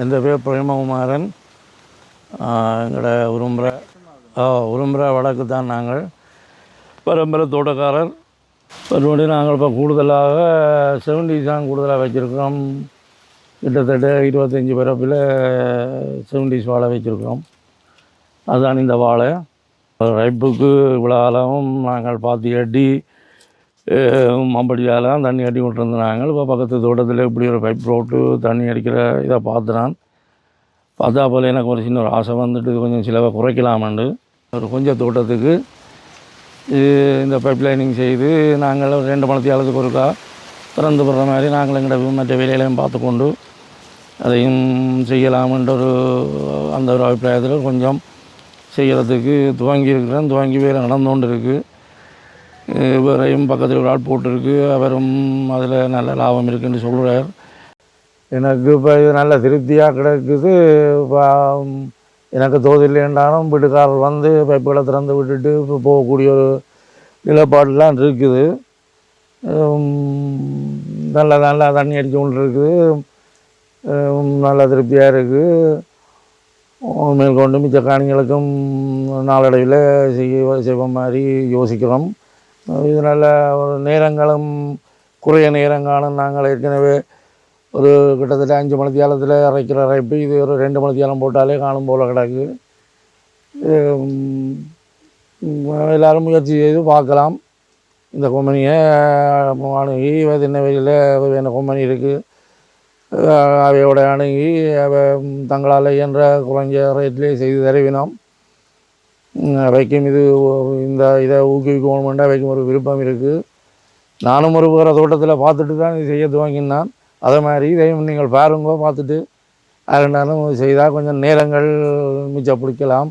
என் பேர் பிரேமகுமாரன். எங்களோட உரும்புற வடக்கு தான் நாங்கள் பரம்பரை தோட்டக்காரர். மறுபடியும் நாங்கள் இப்போ கூடுதலாக 70s தான் கூடுதலாக வச்சுருக்கிறோம். கிட்டத்தட்ட 25 பிறப்பில் 70s வாழை வச்சுருக்கிறோம். அதுதான் இந்த வாழை. ரைப்புக்கு இவ்வளோ காலமும் நாங்கள் பாத்தி கட்டி மம்படியாலாம் தண்ணி கட்டி விட்டுருந்தோம். நாங்கள் இப்போ பக்கத்து தோட்டத்தில் இப்படி ஒரு பைப் போட்டு தண்ணி அடிக்கிற இதை பார்த்துனான். பார்த்தா போல் எனக்கு ஒரு சின்ன ஒரு ஆசை வந்துட்டு கொஞ்சம் சிலவை குறைக்கலாமாண்டு ஒரு கொஞ்சம் தோட்டத்துக்கு இந்த பைப் லைனிங் செய்து நாங்கள் 2 மணத்தியாலத்துக்கு ஒருக்கா திறந்து போடுற மாதிரி நாங்கள் எங்களோட மற்ற வேலைகளையும் பார்த்துக்கொண்டு அதையும் செய்யலாம்ன்ற அந்த ஒரு அபிப்பிராயத்தில் கொஞ்சம் செய்கிறதுக்கு துவங்கியிருக்கிறேன். துவங்கி வேறு நடந்து கொண்டு இருக்குது. வேறையும் பக்கத்தில் ஒரு ஆள் போட்டிருக்கு. அவரும் அதில் நல்ல லாபம் இருக்குன்னு சொல்கிறார். எனக்கு இப்போ இது நல்ல திருப்தியாக கிடக்குது. இப்போ எனக்கு தோதில்லைன்றாலும் வீட்டுக்காரர் வந்து பைப்புகளை திறந்து விட்டுட்டு இப்போ போகக்கூடிய ஒரு நிலப்பாடெலாம் இருக்குது. நல்லா தண்ணி அடித்து கொண்டு இருக்குது. நல்ல திருப்தியாக இருக்குது. மேற்கொண்டு மிச்ச காணிகளுக்கும் நாளடைவில் செய்வ மாதிரி யோசிக்கிறோம். இது நல்ல ஒரு நேரங்களும் குறைய நேரங்களும் நாங்கள் ஏற்கனவே ஒரு கிட்டத்தட்ட 5 மணித்தியாலத்தில் அரைக்கிற அரைப்பு இது ஒரு 2 மணித்தியாலம் போட்டாலே காணும் போல் கிடக்கு. எல்லோரும் முயற்சி செய்து பார்க்கலாம். இந்த கொம்பனியை அணுகி திண்ணவெளியில் வேறு கொம்பனி இருக்குது. அவையோட அணுகி தங்களால் இயன்ற குறைஞ்ச ரேட்லேயே செய்து தருவினோம். அவைக்கும் இந்த இதை ஊக்குவிக்கணுமெண்டா அவைக்கும் ஒரு விருப்பம் இருக்குது. நானும் ஒரு வேறு தோட்டத்தில் பார்த்துட்டு தான் இது செய்ய துவங்கினான். அதே மாதிரி இதையும் நீங்கள் பாருங்க, பார்த்துட்டு யாருன்னாலும் செய்தால் கொஞ்சம் நேரங்கள் மிச்சம் பிடிக்கலாம்.